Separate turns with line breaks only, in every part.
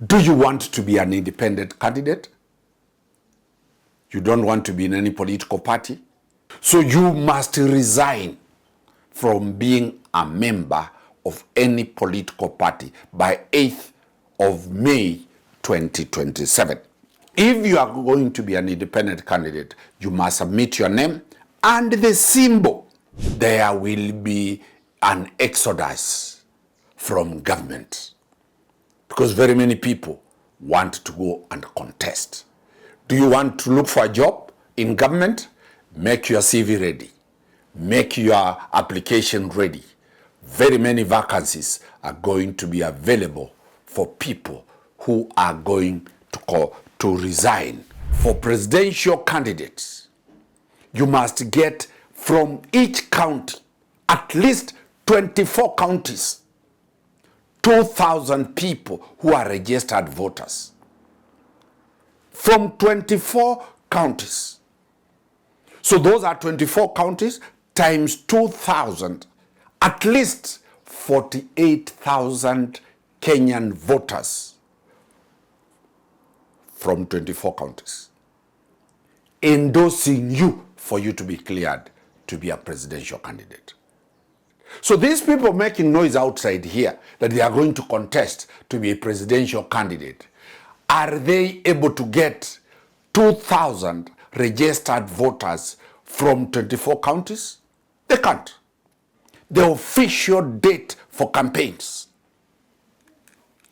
Do you want to be an independent candidate? You don't want to be in any political party? So you must resign from being a member of any political party by 8th of May 2027. If you are going to be an independent candidate, you must submit your name and the symbol. There will be an exodus from government because very many people want to go and contest. Do you want to look for a job in government? Make your CV ready. Make your application ready. Very many vacancies are going to be available for people who are going to resign. For presidential candidates, you must get from each county, at least 24 counties, 2,000 people who are registered voters. From 24 counties. So those are 24 counties times 2,000, at least 48,000 Kenyan voters from 24 counties endorsing you for you to be cleared to be a presidential candidate. So these people making noise outside here that they are going to contest to be a presidential candidate, are they able to get 2,000 registered voters from 24 counties? They can't. The official date for campaigns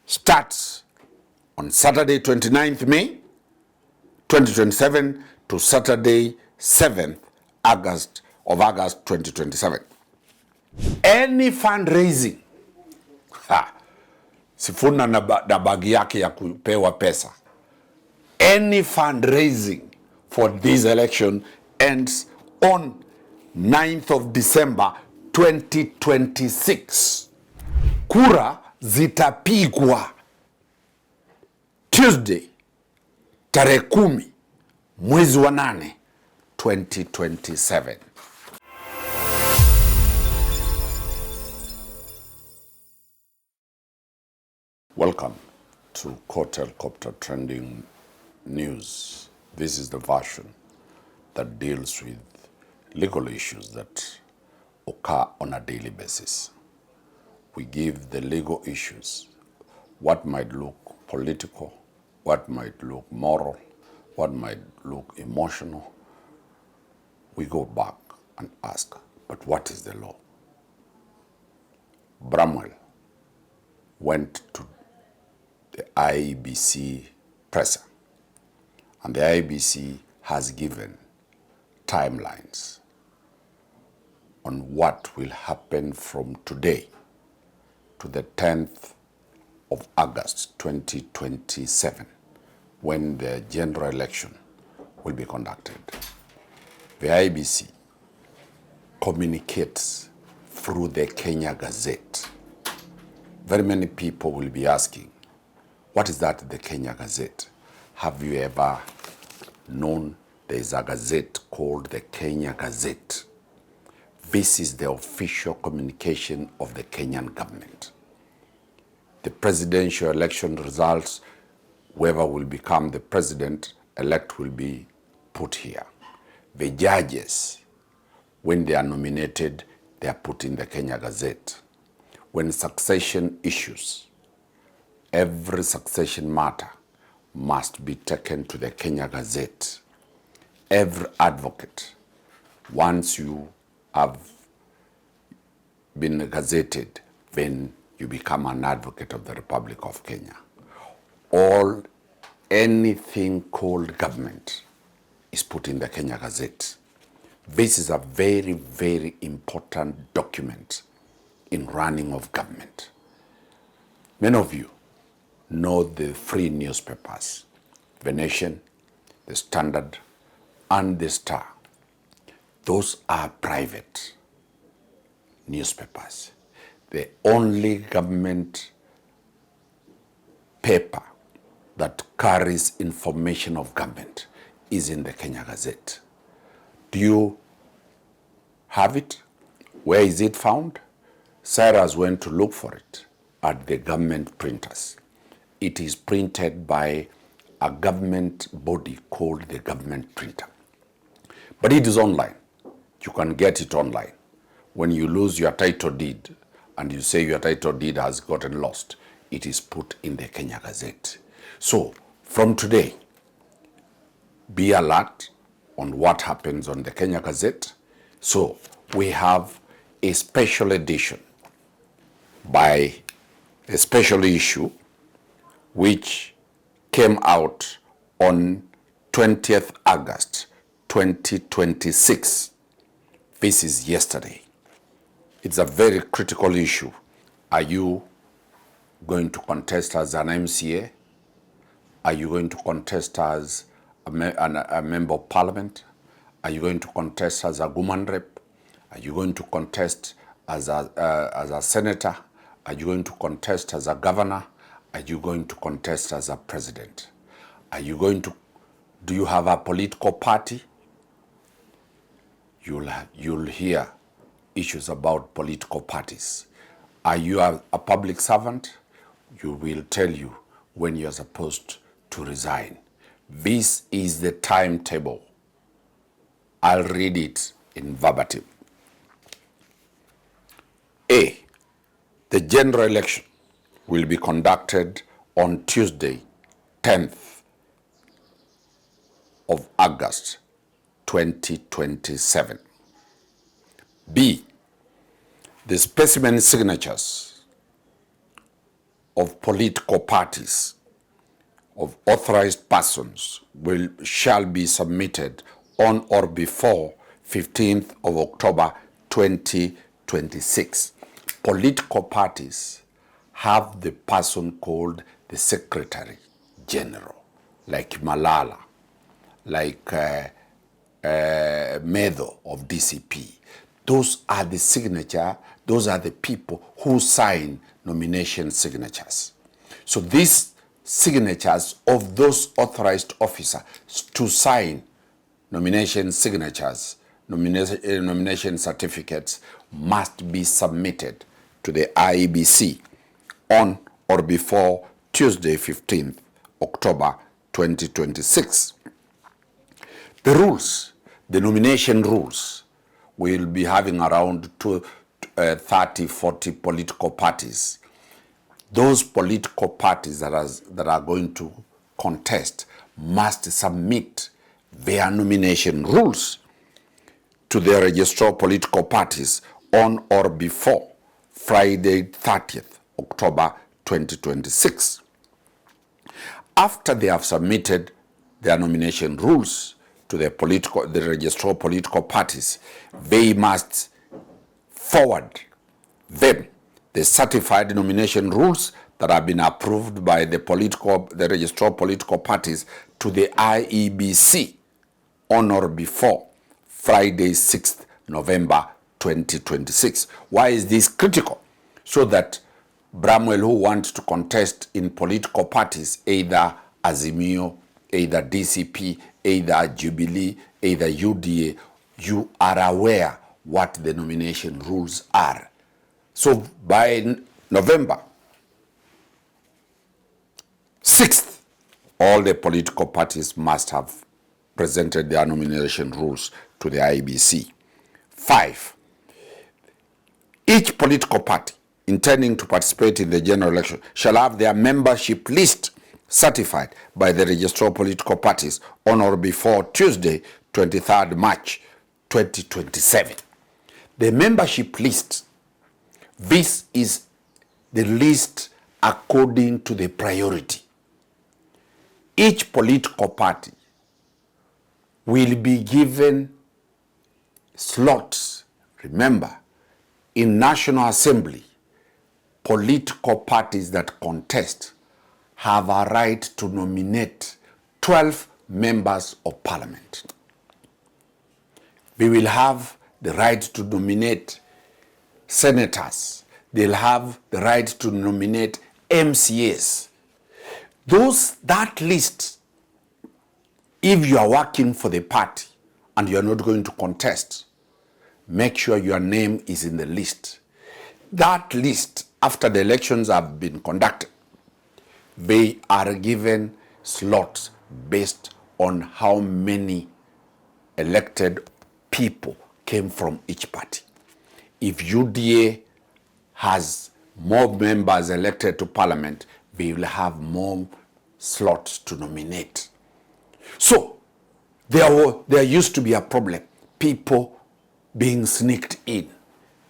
starts on Saturday 29th May 2027 to Saturday 7th August 2027. Any fundraising, Sifuna na bagi yake ya kupewa pesa. Any fundraising for this election ends on 9th of December 2026. Kura zitapigwa Tuesday tarehe 10 mwezi wa 8 2027. Welcome to Court Helicopter Trending News. This is the version that deals with legal issues that occur on a daily basis. We give the legal issues, what might look political, what might look moral, what might look emotional. We go back and ask, but what is the law? Bramwell went to the IEBC presser, and the IEBC has given timelines on what will happen from today to the 10th of August 2027, when the general election will be conducted. The IEBC communicates through the Kenya Gazette. Very many people will be asking, what is that, the Kenya Gazette? Have you ever known there is a gazette called the Kenya Gazette? This is the official communication of the Kenyan government. The presidential election results, whoever will become the president-elect will be put here. The judges, when they are nominated, they are put in the Kenya Gazette. When succession issues, every succession matter must be taken to the Kenya Gazette. Every advocate, once you have been gazetted, then you become an advocate of the Republic of Kenya. Anything called government is put in the Kenya Gazette. This is a very, very important document in running of government. Many of you know the three newspapers, The Nation, The Standard, and The Star. Those are private newspapers. The only government paper that carries information of government is in the Kenya Gazette. Do you have it? Where is it found? Cyrus went to look for it at the government printers. it is printed by a government body called the government printer. But it is online. You can get it online. When you lose your title deed and you say your title deed has gotten lost, it is put in the Kenya Gazette. So from today, be alert on what happens on the Kenya Gazette. So we have a special edition by a special issue which came out on 20th August 2026. This is yesterday. It's a very critical issue. Are you going to contest as an MCA? Are you going to contest as a member of parliament? Are you going to contest as a woman rep? Are you going to contest as a senator? Are you going to contest as a governor? Are you going to contest as a president? Are you going to, do you have a political party? You'll hear issues about political parties. Are you a public servant? You will tell you when you're supposed to resign. This is the timetable. I'll read it in verbatim. A. The general election will be conducted on Tuesday, 10th of August, 2027. B. The specimen signatures of political parties of authorized persons shall be submitted on or before 15th of October 2026. Political parties have the person called the Secretary General, like Malala, like Medho of DCP. Those are the signature, those are the people who sign nomination signatures. So these signatures of those authorized officers to sign nomination signatures, nomination certificates must be submitted to the IEBC on or before Tuesday, 15th October 2026. The rules, the nomination rules, will be having around 30, 40 political parties. Those political parties that are going to contest must submit their nomination rules to the registrar of political parties on or before Friday, 30th October 2026. After they have submitted their nomination rules to the registrar of political parties, they must forward them the certified nomination rules that have been approved by the registrar of political parties to the IEBC on or before Friday, 6th November 2026. Why is this critical? So that Bramwell who wants to contest in political parties, either Azimio, either DCP, either Jubilee, either UDA, you are aware what the nomination rules are. So by November 6th, all the political parties must have presented their nomination rules to the IEBC. 5. Each political party intending to participate in the general election shall have their membership list certified by the registrar of political parties on or before Tuesday, 23rd March 2027. The membership list, this is the list according to the priority. Each political party will be given slots. Remember, in National Assembly, political parties that contest have a right to nominate 12 members of parliament. We will have the right to nominate senators. They'll have the right to nominate MCAs. That list, if you are working for the party and you are not going to contest, make sure your name is in the list. That list, after the elections have been conducted, They are given slots based on how many elected people came from each party. If UDA has more members elected to parliament, they will have more slots to nominate. So there used to be a problem, people being sneaked in.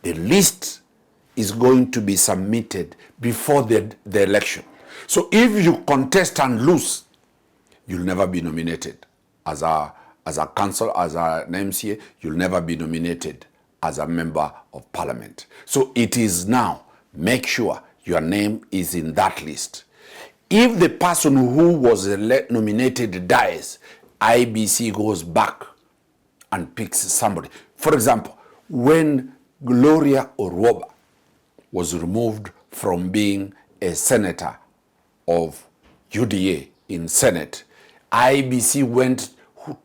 The list is going to be submitted before the election. So if you contest and lose, you'll never be nominated as a council, as an MCA. You'll never be nominated as a member of parliament. So it is now, make sure your name is in that list. If the person who was nominated dies, IBC goes back and picks somebody. For example, when Gloria Orwoba was removed from being a senator of UDA in Senate, IBC went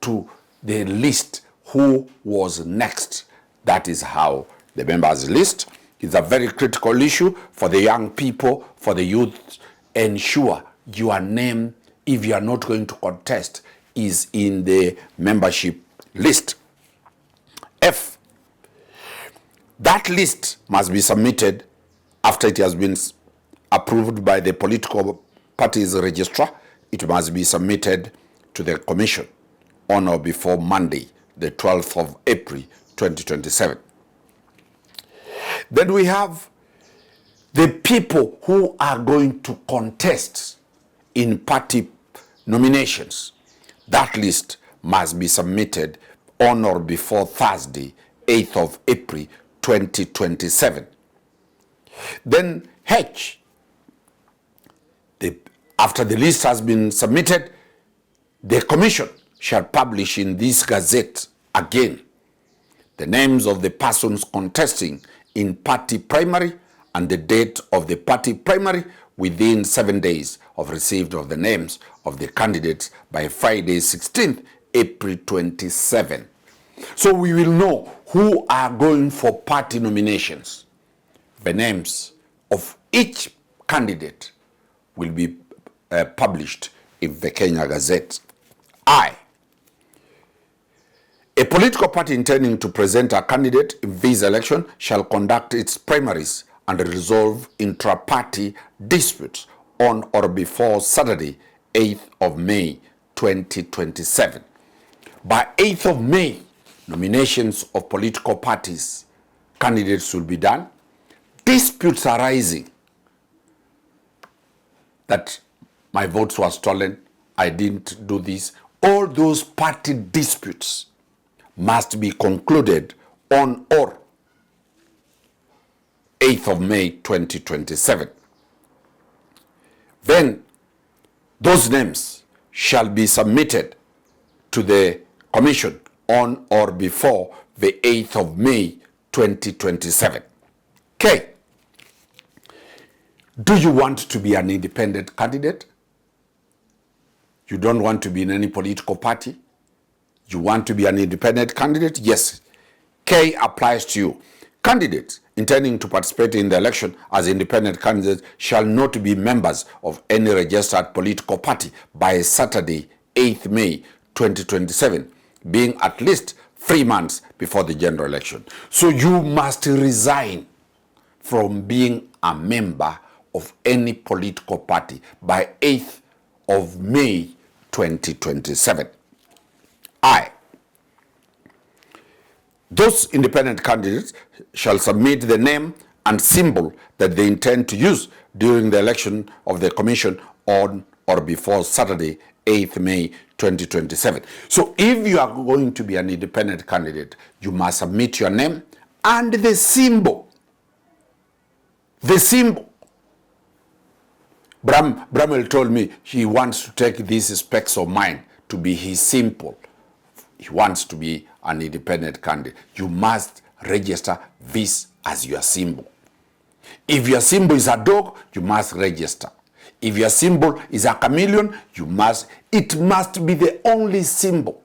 to the list who was next. That is how the members list is a very critical issue for the young people, for the youth. Ensure your name, if you are not going to contest, is in the membership list. F. That list must be submitted after it has been approved by the political party's registrar. It must be submitted to the commission on or before Monday, the 12th of April, 2027. Then we have the people who are going to contest in party nominations. That list must be submitted on or before Thursday, 8th of April, 2027. Then H. After the list has been submitted, the commission shall publish in this Gazette again the names of the persons contesting in party primary and the date of the party primary within 7 days of receipt of the names of the candidates by Friday, 16th April 27. So we will know who are going for party nominations. The names of each candidate will be published in the Kenya Gazette. I. A political party intending to present a candidate in this election shall conduct its primaries and resolve intra-party disputes on or before Saturday, 8th of May, 2027. By 8th of May, nominations of political parties, candidates will be done. Disputes arising that my votes were stolen, I didn't do this, all those party disputes must be concluded on or 8th of May 2027. Then those names shall be submitted to the commission on or before the 8th of May 2027. K. Do you want to be an independent candidate? You don't want to be in any political party? You want to be an independent candidate? Yes. K applies to you. Candidates intending to participate in the election as independent candidates shall not be members of any registered political party by Saturday, 8th May 2027, being at least 3 months before the general election. So you must resign from being a member of any political party by 8th of May 2027. I. Those independent candidates shall submit the name and symbol that they intend to use during the election of the commission on or before Saturday, 8th May 2027. So if you are going to be an independent candidate, you must submit your name and the symbol. The symbol. Bramwell told me he wants to take these specs of mine to be his symbol. He wants to be an independent candidate. You must register this as your symbol. If your symbol is a dog, you must register. If your symbol is a chameleon, it must be the only symbol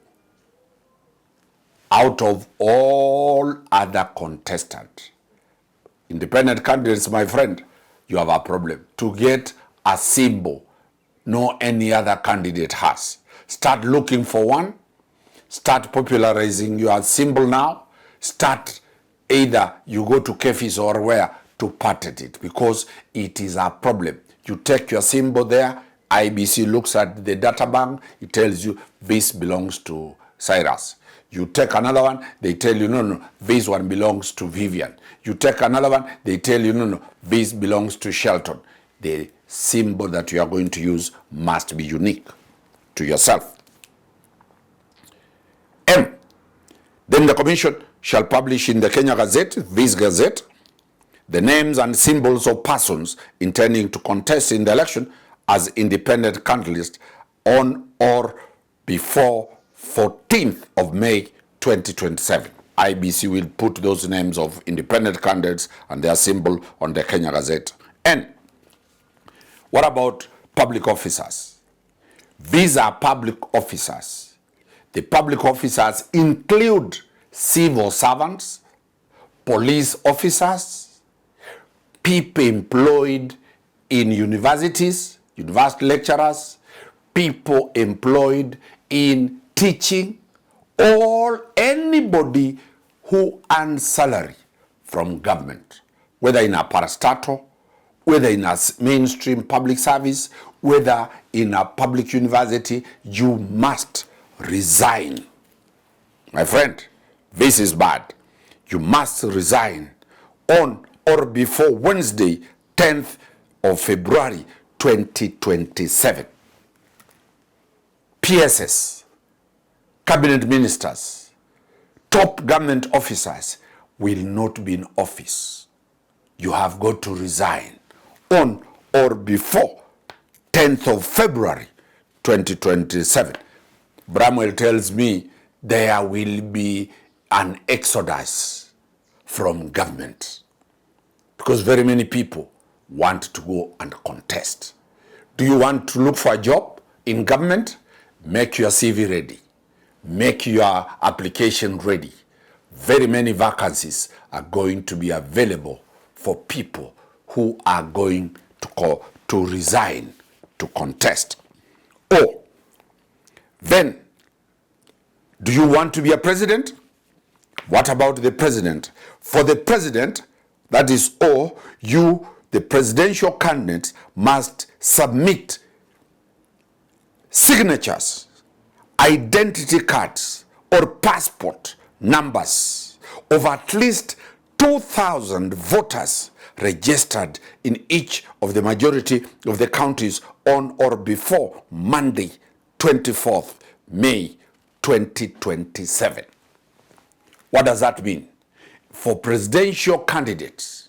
out of all other contestants. Independent candidates, my friend, you have a problem. To get a symbol no any other candidate has. Start looking for one. Start popularizing your symbol now. Start either you go to cafes or where to patent it, because it is a problem. You take your symbol there, IBC looks at the data bank, it tells you this belongs to Cyrus. You take another one, they tell you, no, this one belongs to Vivian. You take another one, they tell you, no, this belongs to Shelton. The symbol that you are going to use must be unique to yourself. M. Then the commission shall publish in the Kenya Gazette, this Gazette, the names and symbols of persons intending to contest in the election as independent candidates on or before 14th of May 2027. IBC will put those names of independent candidates and their symbol on the Kenya Gazette. And what about public officers? These are public officers. The public officers include civil servants, police officers, people employed in universities, university lecturers, people employed in teaching, or anybody who earns salary from government, whether in a parastatal, whether in a mainstream public service, whether in a public university, you must resign. My friend, this is bad. You must resign on or before Wednesday, 10th of February, 2027. PSS, cabinet ministers, top government officers will not be in office. You have got to resign on or before 10th of February, 2027. Bramwell tells me there will be an exodus from government because very many people want to go and contest. Do you want to look for a job in government? Make your CV ready. Make your application ready. Very many vacancies are going to be available for people who are going to resign to contest. Or then, do you want to be a president? What about the president? For the president, that is all, you, the presidential candidates, must submit signatures, identity cards, or passport numbers of at least 2,000 voters registered in each of the majority of the counties on or before Monday, 24th May 2027. What does that mean? For presidential candidates,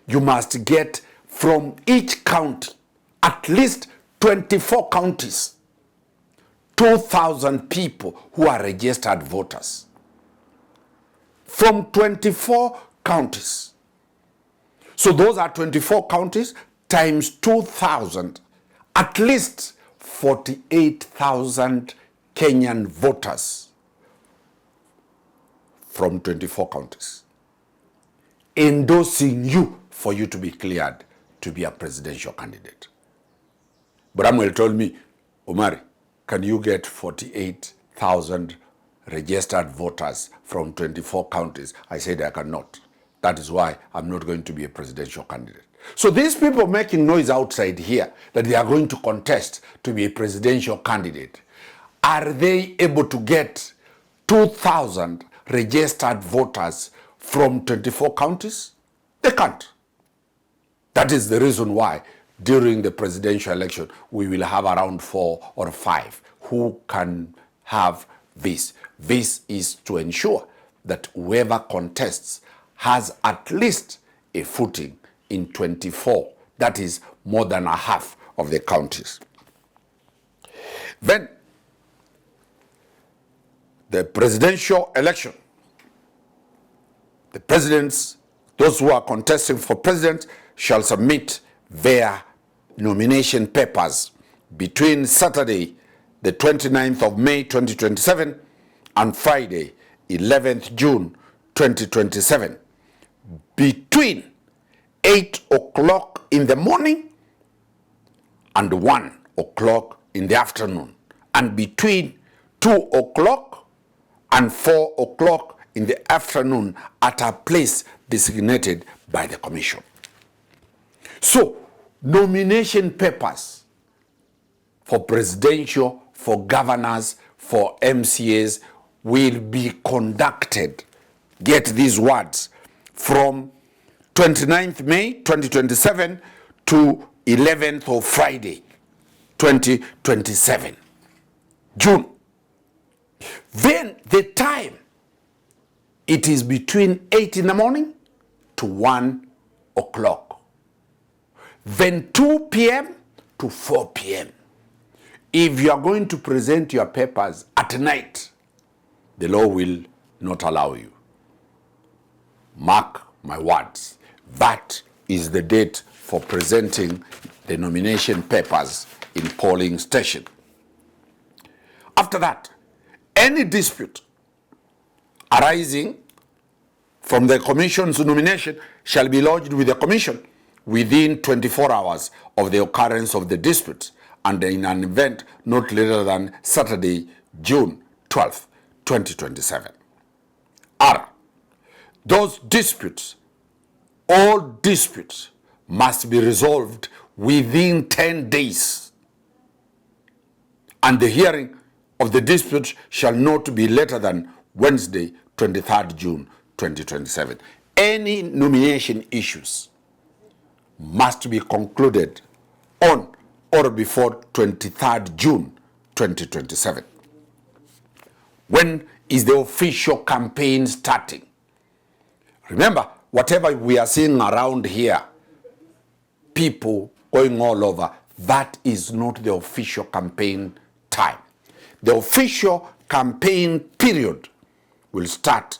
you must get from each county, at least 24 counties, 2,000 people who are registered voters. From 24 counties. So those are 24 counties times 2,000, at least 48,000 Kenyan voters from 24 counties endorsing you for you to be cleared to be a presidential candidate. Bramwell told me, Omari, can you get 48,000 registered voters from 24 counties? I said I cannot. That is why I'm not going to be a presidential candidate. So these people making noise outside here that they are going to contest to be a presidential candidate, are they able to get 2,000 registered voters from 24 counties? They can't. That is the reason why during the presidential election, we will have around 4 or 5 who can have this. This is to ensure that whoever contests has at least a footing in 24. That is more than a half of the counties. Then, the presidential election, the presidents, those who are contesting for president, shall submit their nomination papers between Saturday, the 29th of May 2027 and Friday, 11th June 2027, between 8 o'clock in the morning and 1 o'clock in the afternoon, and between 2 o'clock and 4 o'clock in the afternoon at a place designated by the commission. So, nomination papers for presidential, for governors, for MCAs will be conducted, get these words, from 29th May 2027 to 11th of Friday 2027, June. Then the time, it is between 8 in the morning to 1 o'clock. Then 2 p.m. to 4 p.m. If you are going to present your papers at night, the law will not allow you. Mark my words. That is the date for presenting the nomination papers in polling station. After that, any dispute arising from the commission's nomination shall be lodged with the commission within 24 hours of the occurrence of the dispute, and in an event not later than Saturday, June 12th, 2027. R. Those disputes, all disputes, must be resolved within 10 days, and the hearing of the dispute shall not be later than Wednesday, 23rd June, 2027. Any nomination issues must be concluded on or before 23rd June 2027. When is the official campaign starting? Remember, whatever we are seeing around here, people going all over, that is not the official campaign time. The official campaign period will start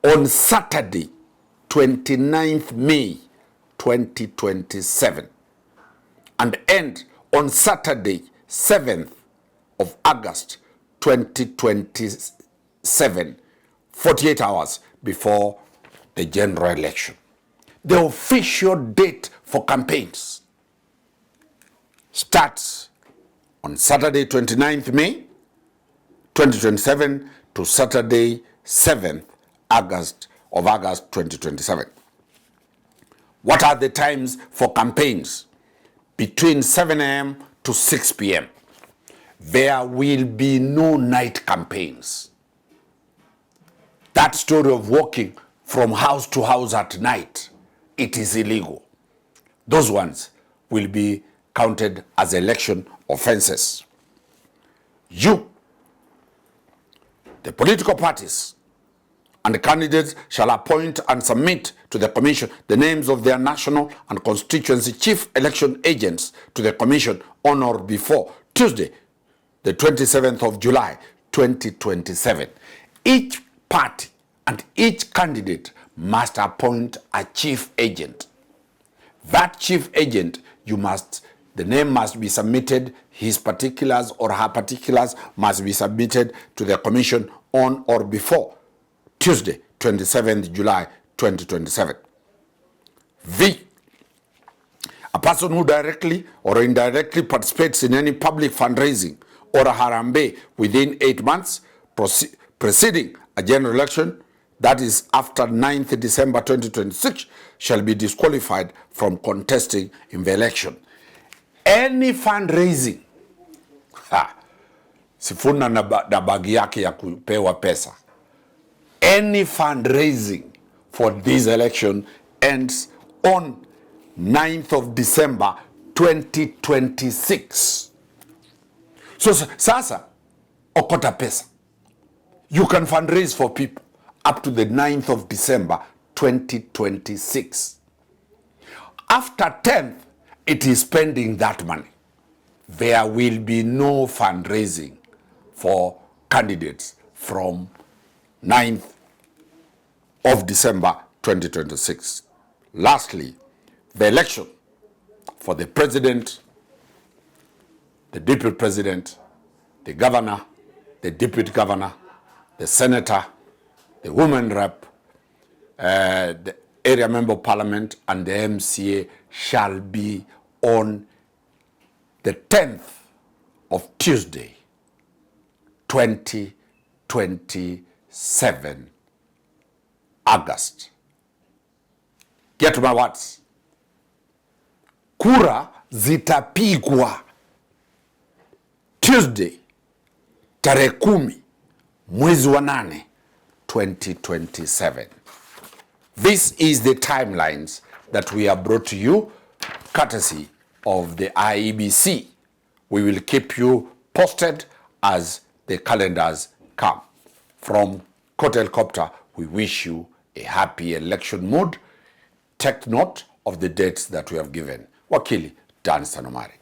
on Saturday, 29th May 2027, and end on Saturday, 7th of August 2027, 48 hours before the general election. The official date for campaigns starts on Saturday, 29th May 2027 to Saturday, 7th August 2027. What are the times for campaigns? Between 7 a.m. to 6 p.m. There will be no night campaigns. That story of walking from house to house at night, it is illegal. Those ones will be counted as election offenses. You, the political parties, and the candidates shall appoint and submit to the commission the names of their national and constituency chief election agents to the commission on or before Tuesday, the 27th of July, 2027. Each party and each candidate must appoint a chief agent. That chief agent, the name must be submitted, his particulars or her particulars must be submitted to the commission on or before Tuesday, 27th July, 2027. V. A person who directly or indirectly participates in any public fundraising or a harambe within 8 months preceding a general election, that is after 9th December 2026, shall be disqualified from contesting in the election. Any fundraising, Sifuna na bagi yake ya kupewa pesa. Any fundraising for this election ends on 9th of December 2026. So sasa, okota pesa. You can fundraise for people up to the 9th of December 2026. After 10th, it is spending that money. There will be no fundraising for candidates from 9th of December 2026. Lastly, the election for the president, the deputy president, the governor, the deputy governor, the senator, the woman rep, the area member of parliament, and the MCA shall be on the 10th of Tuesday, 2027, August. Get my words. Kura zitapigwa Tuesday, tarehe 10 mwezi wa 8, 2027. This is the timelines that we have brought to you courtesy of the IEBC. We will keep you posted as the calendars come. From Court Helicopter, we wish you a happy election mood. Take note of the dates that we have given. Wakili Danstan Omari.